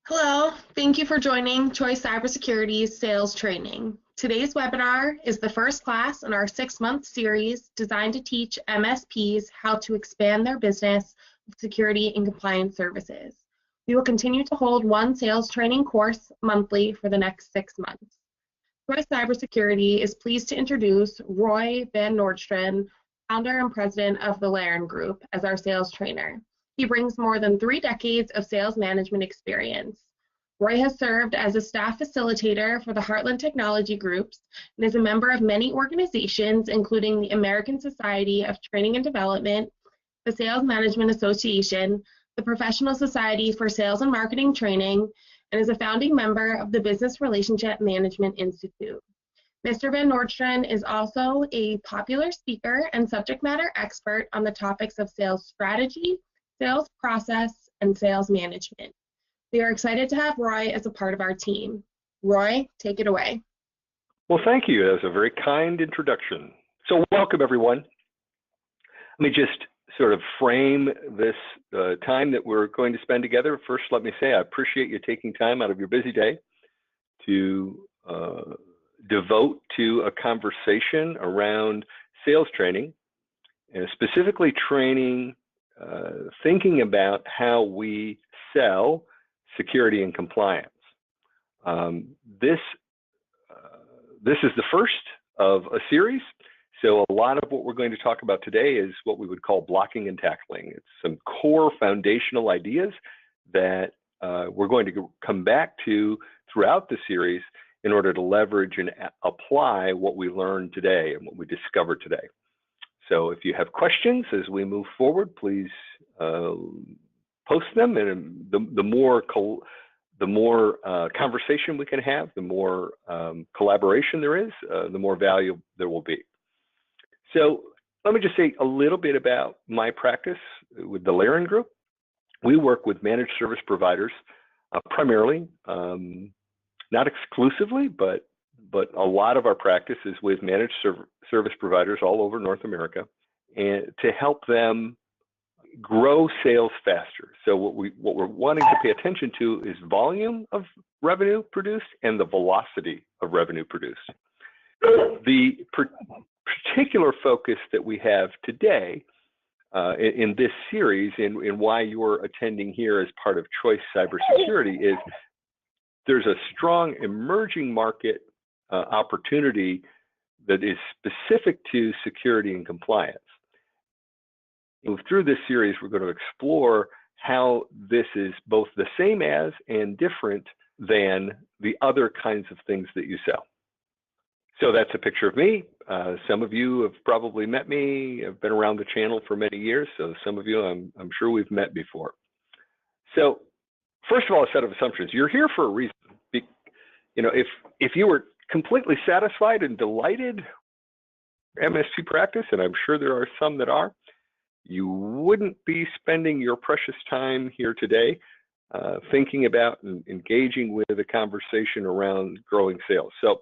Hello, thank you for joining Choice Cybersecurity's sales training. Today's webinar is the first class in our 6-month series designed to teach MSPs how to expand their business with security and compliance services. We will continue to hold one sales training course monthly for the next 6 months. Choice Cybersecurity is pleased to introduce Roy Van Nordstrand, founder and president of the Laren Group, as our sales trainer. He brings more than 3 decades of sales management experience. Roy has served as a staff facilitator for the Heartland Technology Groups and is a member of many organizations, including the American Society of Training and Development, the Sales Management Association, the Professional Society for Sales and Marketing Training, and is a founding member of the Business Relationship Management Institute. Mr. Van Nordstrand is also a popular speaker and subject matter expert on the topics of sales strategy, sales process, and sales management. We are excited to have Roy as a part of our team. Roy, take it away. Well, thank you. That was a very kind introduction. So welcome, everyone. Let me just sort of frame this time that we're going to spend together. First, let me say I appreciate you taking time out of your busy day to devote to a conversation around sales training, and specifically training, thinking about how we sell security and compliance. This is the first of a series. So a lot of what we're going to talk about today is what we would call blocking and tackling. It's some core foundational ideas that we're going to come back to throughout the series in order to leverage and apply what we learned today and what we discovered today. So if you have questions as we move forward, please post them, and the more conversation we can have, the more collaboration there is, the more value there will be. So let me just say a little bit about my practice with the Laren Group. We work with managed service providers primarily, not exclusively, but a lot of our practice is with managed service providers all over North America, and to help them grow sales faster. So what we're wanting to pay attention to is volume of revenue produced and the velocity of revenue produced. The particular focus that we have today in this series, and why you're attending here as part of Choice Cybersecurity, is there's a strong emerging market opportunity that is specific to security and compliance. Through this series, we're going to explore how this is both the same as and different than the other kinds of things that you sell. So that's a picture of me. Some of you have probably met me. I've been around the channel for many years, so some of you I'm sure we've met before. So first of all, a set of assumptions. You're here for a reason. You know, if you were completely satisfied and delighted with MSP practice, and I'm sure there are some that are, you wouldn't be spending your precious time here today thinking about and engaging with a conversation around growing sales. So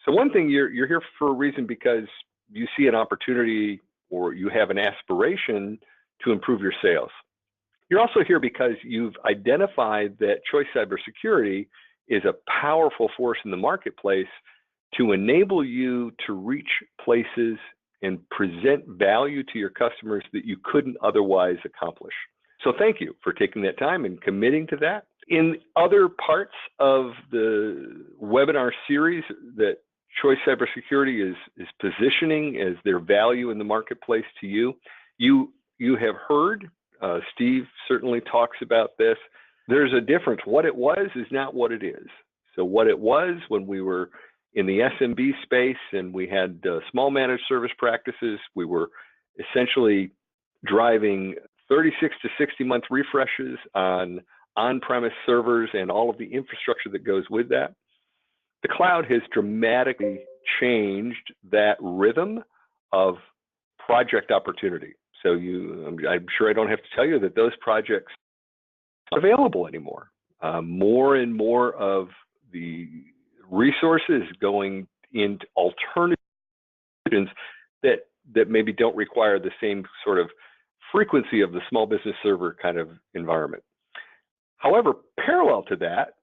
one thing, you're here for a reason because you see an opportunity or you have an aspiration to improve your sales. You're also here because you've identified that Choice Cybersecurity is a powerful force in the marketplace to enable you to reach places and present value to your customers that you couldn't otherwise accomplish. So thank you for taking that time and committing to that. In other parts of the webinar series that Choice Cybersecurity is positioning as their value in the marketplace to you, you have heard, Steve certainly talks about this, there's a difference. What it was is not what it is. So what it was when we were in the SMB space and we had small managed service practices, we were essentially driving 36 to 60 month refreshes on on-premise servers and all of the infrastructure that goes with that. The cloud has dramatically changed that rhythm of project opportunity. So I'm sure I don't have to tell you that those projects aren't available anymore. More and more of the resources going into alternatives that maybe don't require the same sort of frequency of the small business server kind of environment. However, parallel to that,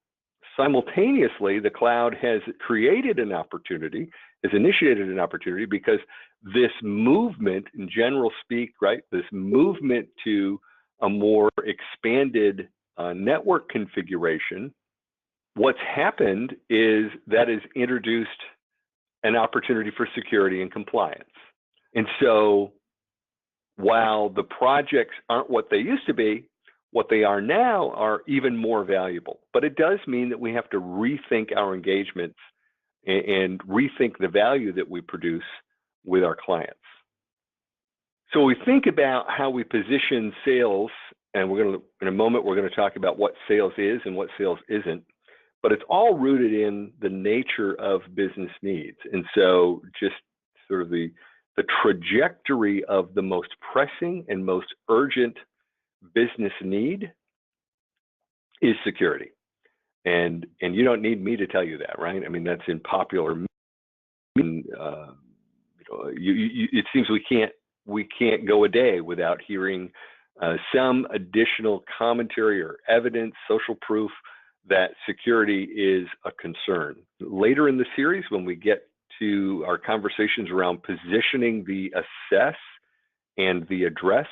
simultaneously, the cloud has created an opportunity, has initiated an opportunity, because this movement, in general speak, right, this movement to a more expanded network configuration, what's happened is that has introduced an opportunity for security and compliance. And so while the projects aren't what they used to be, what they are now are even more valuable. But it does mean that we have to rethink our engagements and rethink the value that we produce with our clients. So we think about how we position sales, and in a moment, we're going to talk about what sales is and what sales isn't, but it's all rooted in the nature of business needs. And so just sort of the trajectory of the most pressing and most urgent business need is security. And you don't need me to tell you that, right? I mean, that's in popular. It seems we can't go a day without hearing some additional commentary or evidence, social proof that security is a concern. Later in the series, when we get to our conversations around positioning the assess and the address,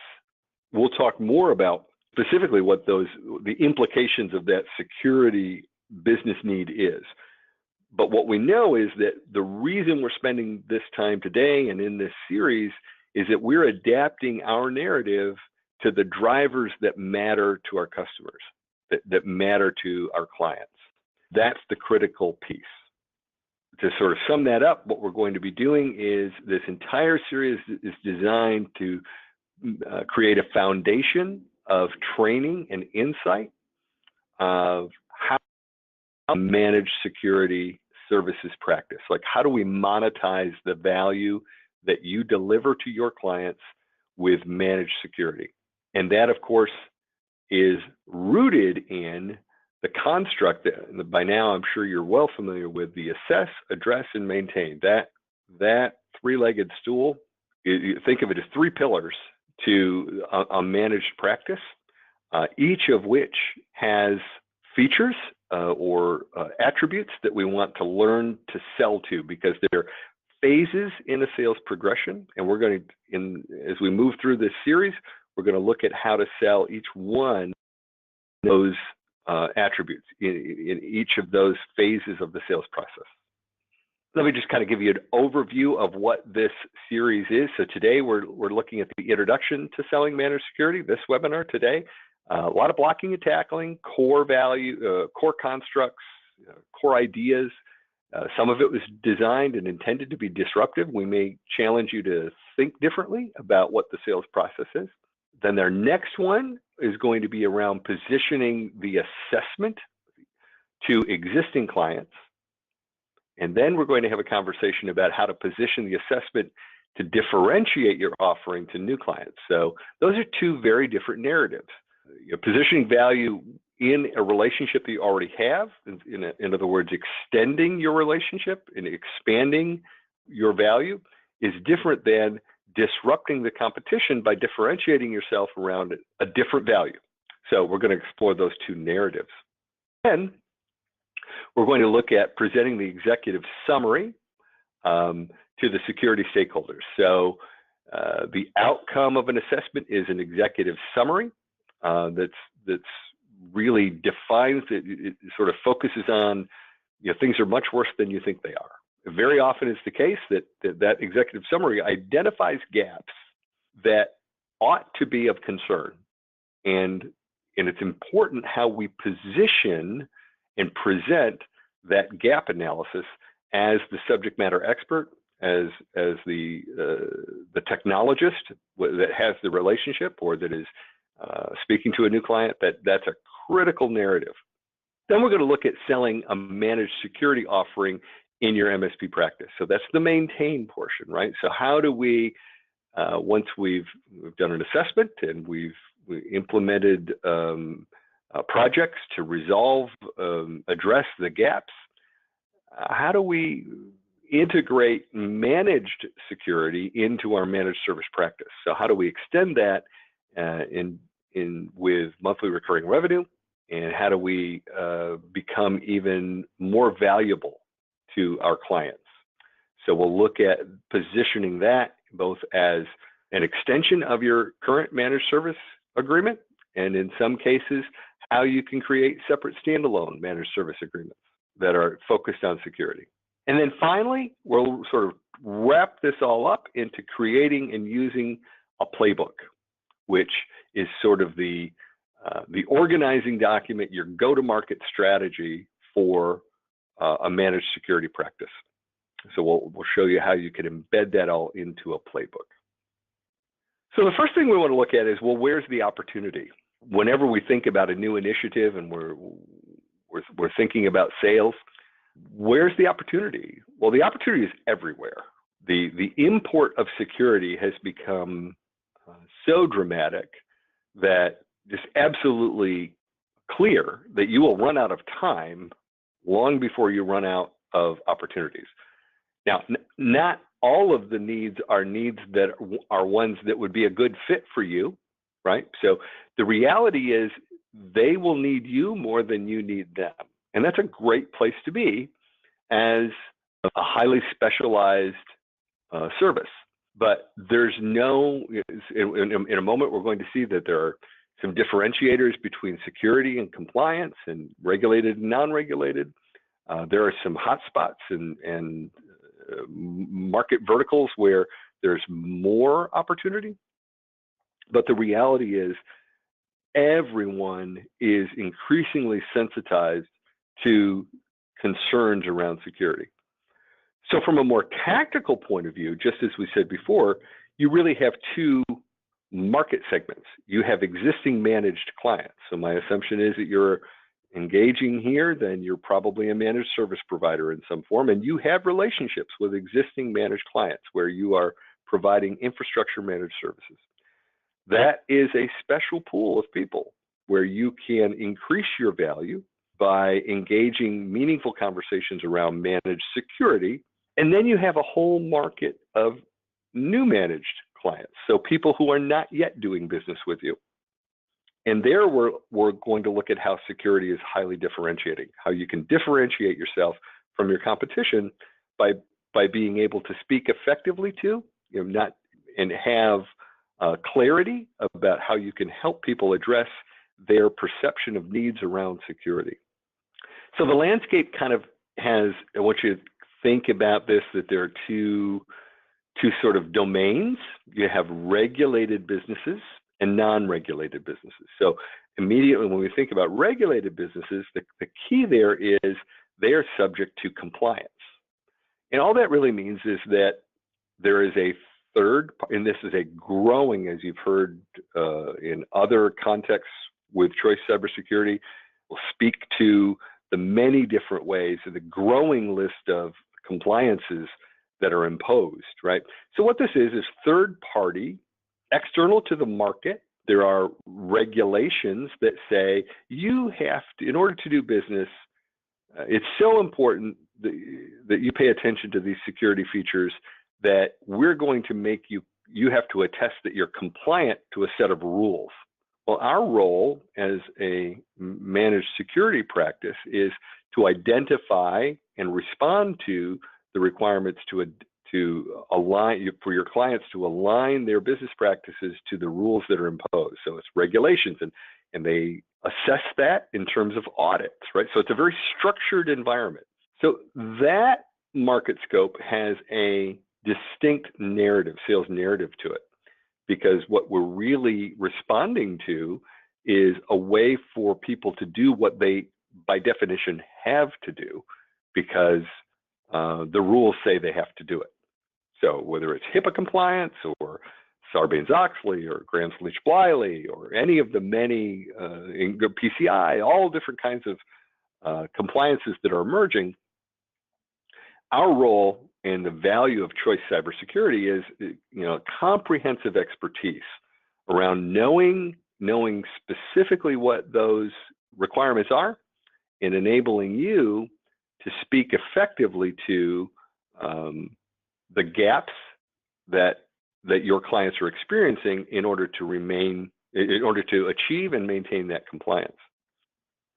we'll talk more about specifically what the implications of that security business need is. But what we know is that the reason we're spending this time today and in this series is that we're adapting our narrative to the drivers that matter to our customers, that matter to our clients. That's the critical piece. To sort of sum that up, what we're going to be doing is this entire series is designed to create a foundation of training and insight of how to manage security services practice. Like, how do we monetize the value that you deliver to your clients with managed security? And that, of course, is rooted in the construct that by now I'm sure you're well familiar with: the assess, address, and maintain. That three-legged stool, you think of it as three pillars to a managed practice, each of which has features or attributes that we want to learn to sell to, because they're phases in a sales progression. And we're going to, as we move through this series, we're going to look at how to sell each one of those attributes in each of those phases of the sales process. Let me just kind of give you an overview of what this series is. So today we're looking at the introduction to selling managed security, this webinar today. A lot of blocking and tackling, core value, core constructs, core ideas. Some of it was designed and intended to be disruptive. We may challenge you to think differently about what the sales process is. Then our next one is going to be around positioning the assessment to existing clients. And then we're going to have a conversation about how to position the assessment to differentiate your offering to new clients. So those are two very different narratives. You're positioning value in a relationship that you already have, in other words, extending your relationship and expanding your value, is different than disrupting the competition by differentiating yourself around a different value. So we're going to explore those two narratives. Then we're going to look at presenting the executive summary to the security stakeholders. So the outcome of an assessment is an executive summary that's really defines it. It sort of focuses on, things are much worse than you think they are. Very often it's the case that executive summary identifies gaps that ought to be of concern. And it's important how we position and present that gap analysis as the subject matter expert, as the technologist that has the relationship or that is speaking to a new client. That's a critical narrative. Then we're going to look at selling a managed security offering in your MSP practice. So that's the maintain portion, right? So how do we, once we've done an assessment and we've implemented projects to resolve, address the gaps, how do we integrate managed security into our managed service practice? So how do we extend that with monthly recurring revenue and how do we become even more valuable to our clients. So we'll look at positioning that both as an extension of your current managed service agreement, and in some cases, how you can create separate standalone managed service agreements that are focused on security. And then finally, we'll sort of wrap this all up into creating and using a playbook, which is sort of the organizing document, your go-to-market strategy for a managed security practice. So we'll show you how you can embed that all into a playbook. So the first thing we want to look at is, well, where's the opportunity? Whenever we think about a new initiative and we're thinking about sales, where's the opportunity? Well, the opportunity is everywhere. The import of security has become so dramatic that it's absolutely clear that you will run out of time long before you run out of opportunities. Now, not all of the needs are needs that are ones that would be a good fit for you, right? So the reality is they will need you more than you need them. And that's a great place to be as a highly specialized service. But there's no, in a moment, we're going to see that there are some differentiators between security and compliance and regulated and non-regulated. There are some hotspots and market verticals where there's more opportunity. But the reality is everyone is increasingly sensitized to concerns around security. So from a more tactical point of view, just as we said before, you really have two market segments. You have existing managed clients. So my assumption is that you're engaging here, then you're probably a managed service provider in some form, and you have relationships with existing managed clients where you are providing infrastructure managed services. That is a special pool of people where you can increase your value by engaging meaningful conversations around managed security. And then you have a whole market of new managed clients, so people who are not yet doing business with you. And there we're going to look at how security is highly differentiating, how you can differentiate yourself from your competition by being able to speak effectively to, and have clarity about how you can help people address their perception of needs around security. So the landscape kind of has, I want you to think about this, that there are two sort of domains. You have regulated businesses and non-regulated businesses. So immediately when we think about regulated businesses, the key there is they are subject to compliance. And all that really means is that there is a third, and this is a growing, as you've heard in other contexts with Choice Cybersecurity, we'll speak to the many different ways of the growing list of compliances that are imposed, right? So what this is third party, external to the market. There are regulations that say you have to, in order to do business, it's so important that you pay attention to these security features that we're going to make you have to attest that you're compliant to a set of rules. Well, our role as a managed security practice is to identify and respond to the requirements to align, for your clients to align their business practices to the rules that are imposed. So it's regulations, and they assess that in terms of audits, right? So it's a very structured environment. So that market scope has a distinct narrative, sales narrative to it, because what we're really responding to is a way for people to do what they, by definition, have to do, because the rules say they have to do it. So whether it's HIPAA compliance or Sarbanes-Oxley or Grants-Leach-Bliley or any of the many PCI, all different kinds of compliances that are emerging, our role and the value of Choice Cybersecurity is, comprehensive expertise around knowing specifically what those requirements are and enabling you to speak effectively to the gaps that your clients are experiencing in order to achieve and maintain that compliance.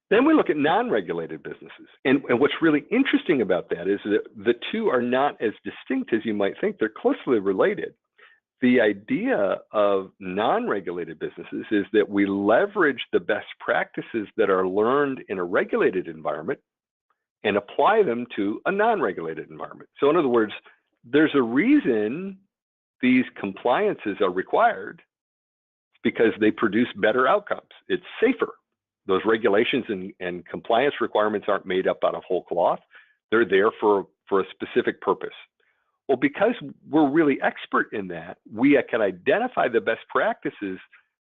Then we look at non-regulated businesses. And what's really interesting about that is that the two are not as distinct as you might think. They're closely related. The idea of non-regulated businesses is that we leverage the best practices that are learned in a regulated environment and apply them to a non-regulated environment. So in other words, there's a reason these compliances are required. It's because they produce better outcomes. It's safer. Those regulations and compliance requirements aren't made up out of whole cloth. They're there for a specific purpose. Well, because we're really expert in that, we can identify the best practices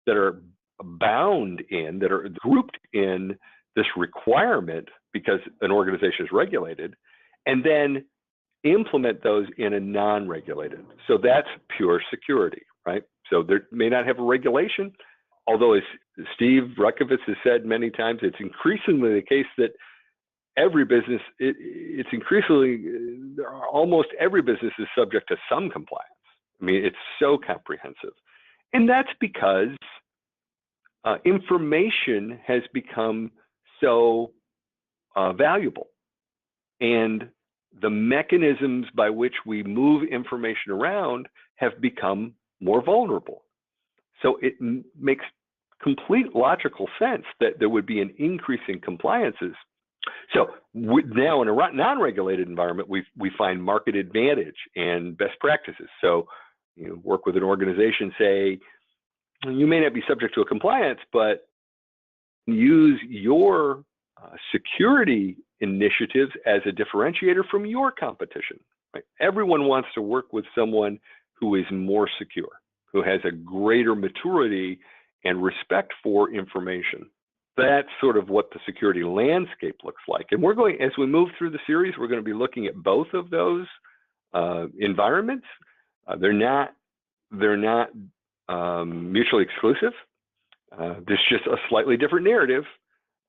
that are bound in, that are grouped in this requirement because an organization is regulated, and then implement those in a non-regulated. So that's pure security, right? So there may not have a regulation, although as Steve Rutkovitz has said many times, it's increasingly the case that every business, it's increasingly, almost every business is subject to some compliance. I mean, it's so comprehensive. And that's because information has become so valuable. And the mechanisms by which we move information around have become more vulnerable. So it makes complete logical sense that there would be an increase in compliances. So now in a non-regulated environment, we find market advantage and best practices. So work with an organization, say, you may not be subject to a compliance, but use your security initiatives as a differentiator from your competition. Right? Everyone wants to work with someone who is more secure, who has a greater maturity and respect for information. That's sort of what the security landscape looks like. And we're going, as we move through the series, we're going to be looking at both of those environments. They're not mutually exclusive. There's just a slightly different narrative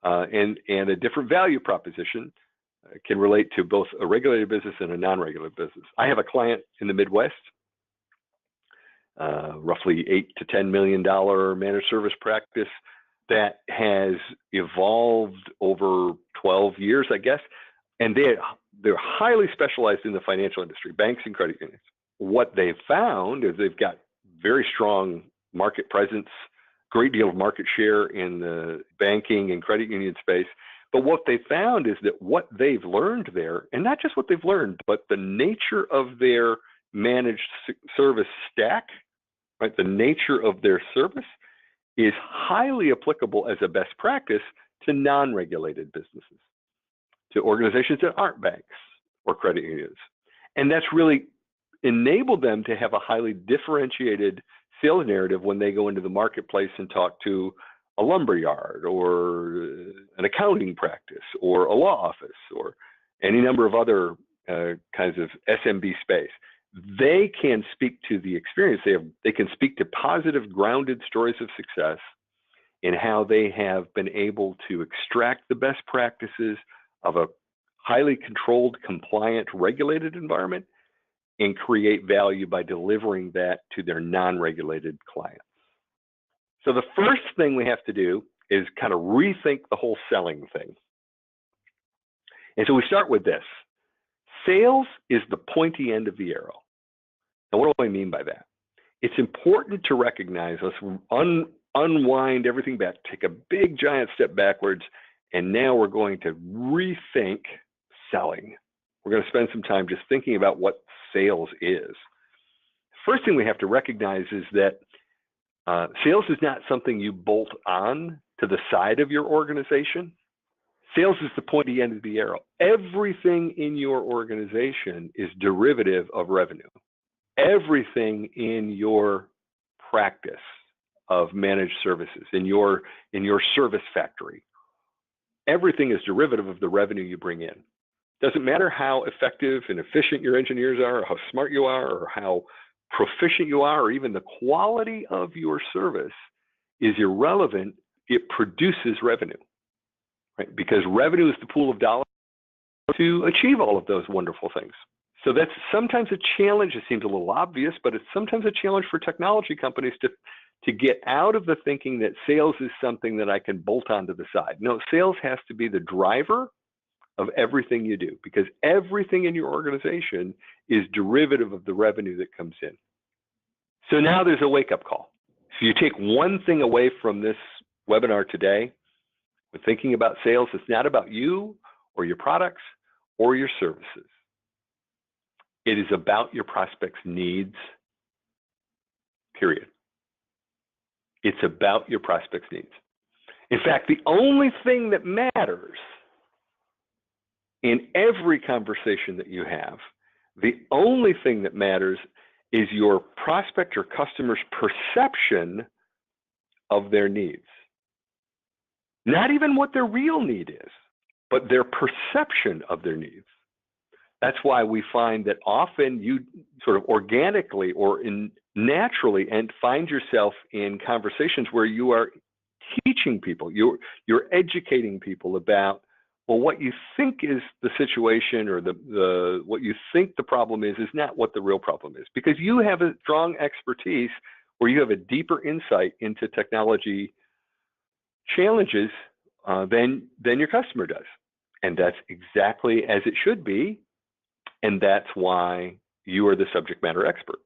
and a different value proposition can relate to both a regulated business and a non-regulated business. I have a client in the Midwest, roughly $8 to $10 million managed service practice that has evolved over 12 years, I guess, and they're highly specialized in the financial industry, banks and credit unions. What they've found is they've got very strong market presence, great deal of market share in the banking and credit union space. But what they found is that what they've learned there, and not just what they've learned, but the nature of their managed service stack, right? The nature of their service is highly applicable as a best practice to non-regulated businesses, to organizations that aren't banks or credit unions. And that's really enabled them to have a highly differentiated sales narrative when they go into the marketplace and talk to a lumber yard or an accounting practice or a law office or any number of other kinds of SMB space. They can speak to the experience. They can speak to positive, grounded stories of success in how they have been able to extract the best practices of a highly controlled, compliant, regulated environment and create value by delivering that to their non-regulated clients. So the first thing we have to do is kind of rethink the whole selling thing. And so we start with this. Sales is the pointy end of the arrow. And what do I mean by that? It's important to recognize, let's unwind everything back, take a big giant step backwards, and now we're going to rethink selling. We're going to spend some time just thinking about what sales is. First thing we have to recognize is that sales is not something you bolt on to the side of your organization. Sales is the pointy end of the arrow. Everything in your organization is derivative of revenue. Everything in your practice of managed services, in your service factory, everything is derivative of the revenue you bring in. Doesn't matter how effective and efficient your engineers are, or how smart you are, or how proficient you are, or even the quality of your service is irrelevant. It produces revenue, right? Because revenue is the pool of dollars to achieve all of those wonderful things. So that's sometimes a challenge. It seems a little obvious, but it's sometimes a challenge for technology companies to get out of the thinking that sales is something that I can bolt onto the side. No, sales has to be the driver of everything you do, because everything in your organization is derivative of the revenue that comes in. So now there's a wake-up call. So you take one thing away from this webinar today, when thinking about sales, it's not about you or your products or your services. It is about your prospects' needs, period. It's about your prospects' needs. In fact, the only thing that matters in every conversation that you have, the only thing that matters is your prospect or customer's perception of their needs. Not even what their real need is, but their perception of their needs. That's why we find that often you sort of organically or naturally and find yourself in conversations where you are teaching people, you're educating people about, well, what you think is the situation or what you think the problem is not what the real problem is, because you have a strong expertise where you have a deeper insight into technology challenges than your customer does. And that's exactly as it should be. And that's why you are the subject matter expert.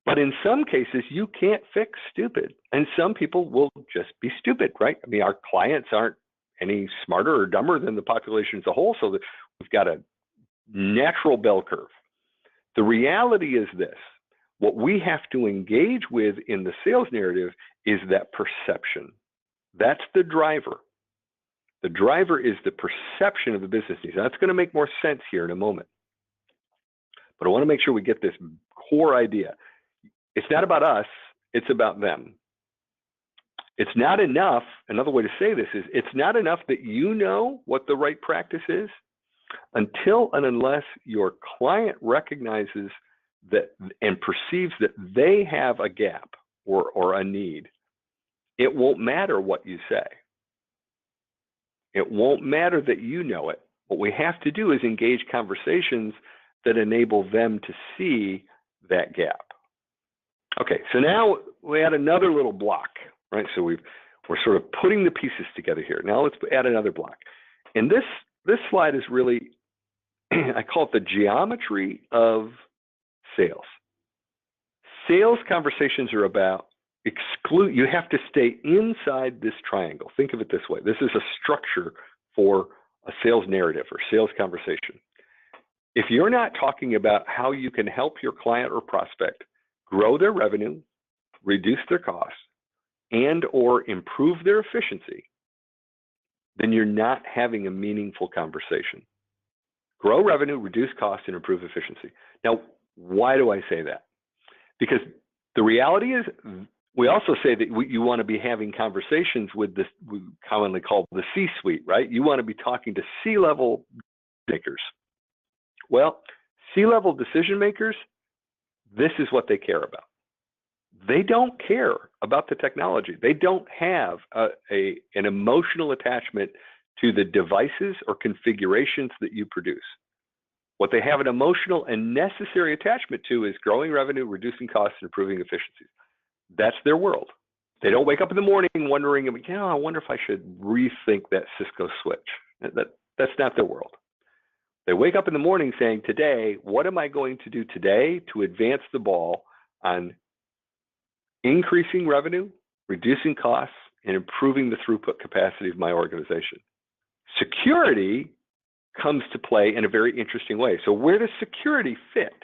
But in some cases, you can't fix stupid. And some people will just be stupid, right? I mean, our clients aren't any smarter or dumber than the population as a whole, so that we've got a natural bell curve. The reality is this: what we have to engage with in the sales narrative is that perception. That's the driver. The driver is the perception of the business needs. That's going to make more sense here in a moment. But I want to make sure we get this core idea. It's not about us, it's about them. It's not enough, another way to say this is, it's not enough that you know what the right practice is until and unless your client recognizes that and perceives that they have a gap or a need. It won't matter what you say. It won't matter that you know it. What we have to do is engage conversations that enable them to see that gap. Okay, so now we add another little block, right? So we're sort of putting the pieces together here. Now let's add another block. And this slide is really, I call it the geometry of sales. Sales conversations are about you have to stay inside this triangle. Think of it this way. This is a structure for a sales narrative or sales conversation. If you're not talking about how you can help your client or prospect grow their revenue, reduce their costs, and or improve their efficiency, then you're not having a meaningful conversation. Grow revenue, reduce costs, and improve efficiency. Now, why do I say that? Because the reality is, we also say that you want to be having conversations with this, we commonly call the C-suite, right? You want to be talking to C-level makers. Well, C-level decision makers, this is what they care about. They don't care about the technology. They don't have an emotional attachment to the devices or configurations that you produce. What they have an emotional and necessary attachment to is growing revenue, reducing costs, and improving efficiencies. That's their world. They don't wake up in the morning wondering, I wonder if I should rethink that Cisco switch. That's not their world. They wake up in the morning saying, today, what am I going to do today to advance the ball on increasing revenue, reducing costs, and improving the throughput capacity of my organization? Security comes to play in a very interesting way. So where does security fit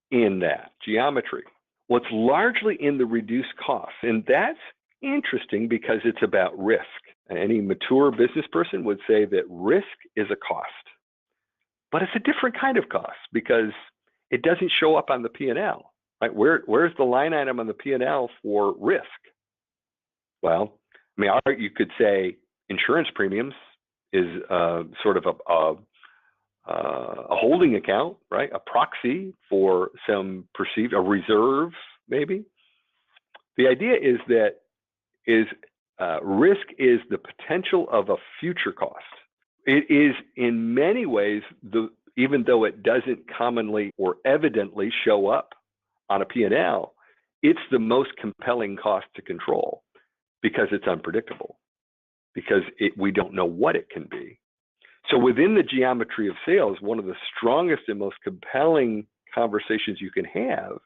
in that geometry? Well, it's largely in the reduced costs, and that's interesting because it's about risk. Any mature business person would say that risk is a cost. But it's a different kind of cost because it doesn't show up on the P&L, right? Where's the line item on the P&L for risk? Well, you could say insurance premiums is sort of a holding account, right? A proxy for some perceived, a reserve, maybe. The idea is that risk is the potential of a future cost. It is in many ways, even though it doesn't commonly or evidently show up on a P&L, it's the most compelling cost to control because it's unpredictable, because we don't know what it can be. So within the geometry of sales, one of the strongest and most compelling conversations you can have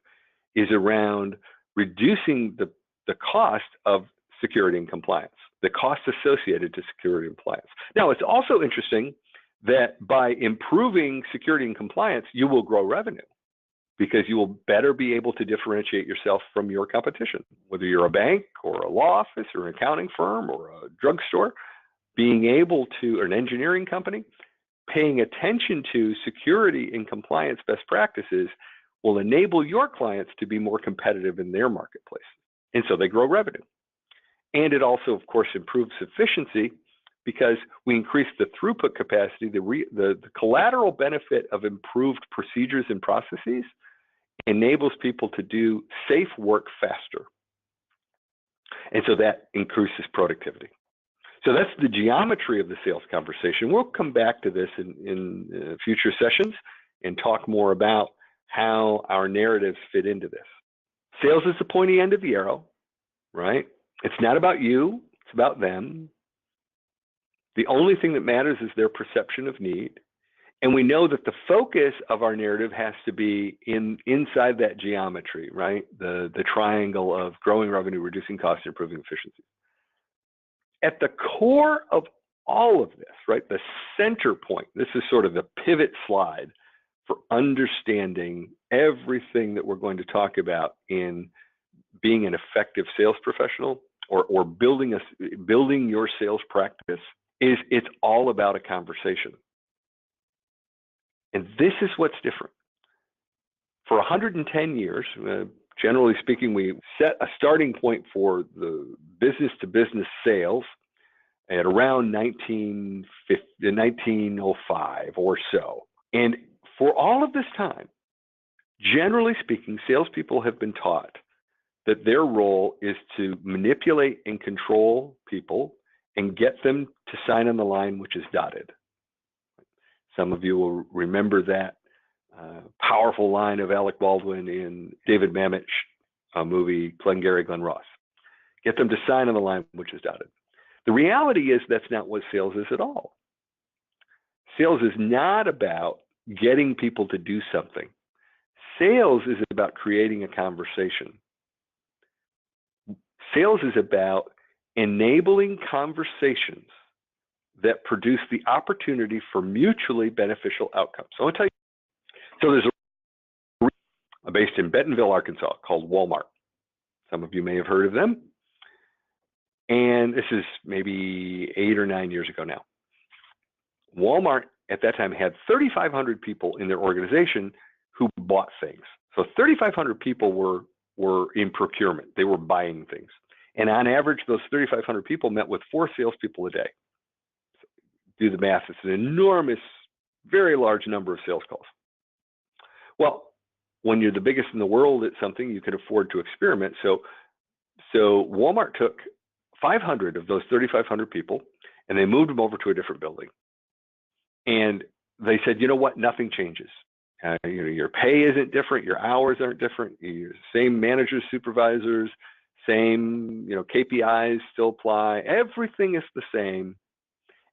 is around reducing the cost of security and compliance, the cost associated to security and compliance. Now, it's also interesting that by improving security and compliance, you will grow revenue because you will better be able to differentiate yourself from your competition, whether you're a bank or a law office or an accounting firm or a drugstore. Being able to, or an engineering company, paying attention to security and compliance best practices will enable your clients to be more competitive in their marketplace. And so they grow revenue. And it also, of course, improves efficiency because we increase the throughput capacity. The collateral benefit of improved procedures and processes enables people to do safe work faster. And so that increases productivity. So that's the geometry of the sales conversation. We'll come back to this in future sessions and talk more about how our narratives fit into this. Sales is the pointy end of the arrow, right? It's not about you, it's about them. The only thing that matters is their perception of need. And we know that the focus of our narrative has to be inside that geometry, right? The triangle of growing revenue, reducing costs, and improving efficiency. At the core of all of this, right, the center point, this is sort of the pivot slide for understanding everything that we're going to talk about in being an effective sales professional or building your sales practice, is it's all about a conversation. And this is what's different. For 110 years, generally speaking, we set a starting point for the business-to-business sales at around 1905 or so. And for all of this time, generally speaking, salespeople have been taught that their role is to manipulate and control people and get them to sign on the line which is dotted. Some of you will remember that powerful line of Alec Baldwin in David Mamet's movie Glengarry Glen Ross. Get them to sign on the line which is dotted. The reality is that's not what sales is at all. Sales is not about getting people to do something. Sales is about creating a conversation. Sales is about enabling conversations that produce the opportunity for mutually beneficial outcomes. So I'll tell you. So there's a based in Bentonville, Arkansas, called Walmart. Some of you may have heard of them. And this is maybe 8 or 9 years ago now. Walmart at that time had 3,500 people in their organization who bought things. So 3,500 people were in procurement. They were buying things. And on average, those 3,500 people met with 4 salespeople a day. Do the math, it's an enormous, very large number of sales calls. Well, when you're the biggest in the world at something, you can afford to experiment. So Walmart took 500 of those 3,500 people and they moved them over to a different building. And they said, you know what, nothing changes. Your pay isn't different, your hours aren't different, your same managers, supervisors, same KPIs still apply. Everything is the same,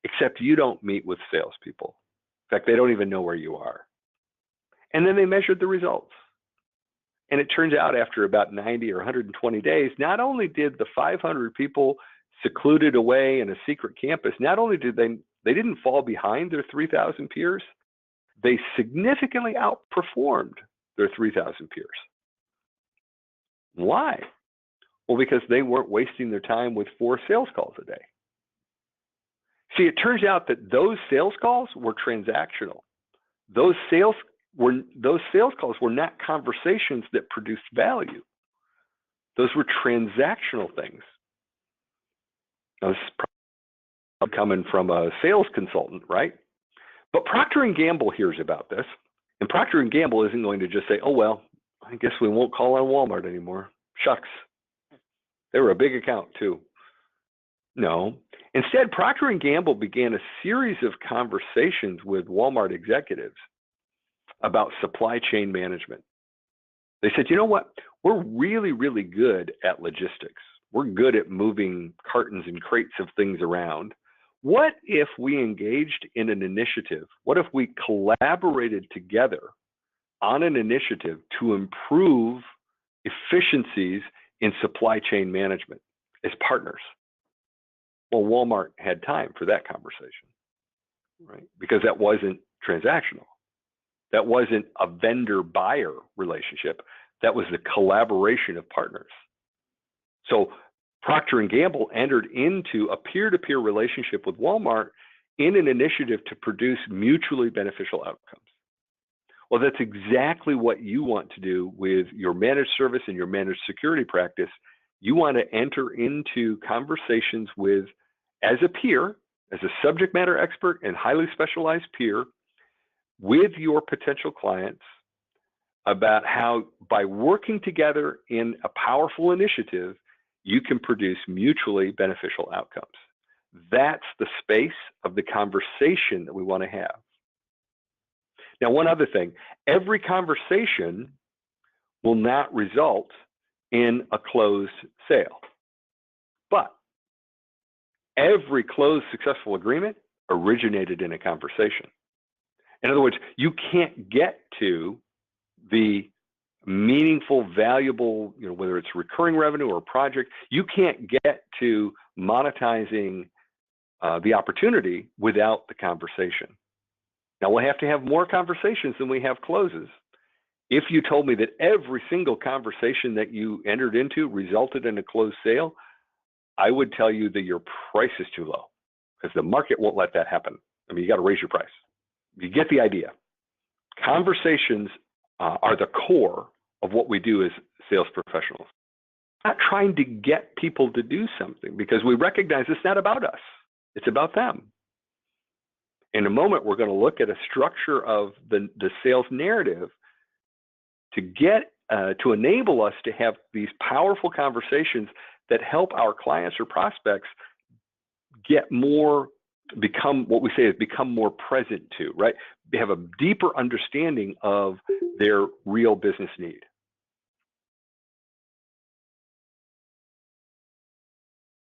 except you don't meet with salespeople. In fact, they don't even know where you are. And then they measured the results. And it turns out after about 90 or 120 days, not only did the 500 people secluded away in a secret campus, not only did they didn't fall behind their 3,000 peers, they significantly outperformed their 3,000 peers. Why? Well, because they weren't wasting their time with 4 sales calls a day. See, it turns out that those sales calls were transactional. Those sales calls were not conversations that produced value. Those were transactional things. Now, this is probably coming from a sales consultant, right? But Procter & Gamble hears about this, and Procter & Gamble isn't going to just say, oh, well, I guess we won't call on Walmart anymore. Shucks. They were a big account, too. No. Instead, Procter & Gamble began a series of conversations with Walmart executives about supply chain management. They said, you know what? We're really, really good at logistics. We're good at moving cartons and crates of things around. What if we engaged in an initiative? What if we collaborated together on an initiative to improve efficiencies in supply chain management as partners? Well, Walmart had time for that conversation, right? Because that wasn't transactional. That wasn't a vendor-buyer relationship. That was the collaboration of partners. So Procter & Gamble entered into a peer-to-peer relationship with Walmart in an initiative to produce mutually beneficial outcomes. Well, that's exactly what you want to do with your managed service and your managed security practice. You want to enter into conversations with, as a peer, as a subject matter expert and highly specialized peer, with your potential clients about how, by working together in a powerful initiative, you can produce mutually beneficial outcomes. That's the space of the conversation that we want to have. Now, one other thing, every conversation will not result in a closed sale, but every closed successful agreement originated in a conversation. In other words, you can't get to the meaningful, valuable, whether it's recurring revenue or project, you can't get to monetizing the opportunity without the conversation. Now, we'll have to have more conversations than we have closes. If you told me that every single conversation that you entered into resulted in a closed sale, I would tell you that your price is too low, because the market won't let that happen. I mean, you got to raise your price. You get the idea. Conversations are the core of what we do as sales professionals. Not trying to get people to do something, because we recognize it's not about us. It's about them. In a moment, we're going to look at a structure of the sales narrative to get to enable us to have these powerful conversations that help our clients or prospects get more, become what we say is become more present to, right? They have a deeper understanding of their real business need.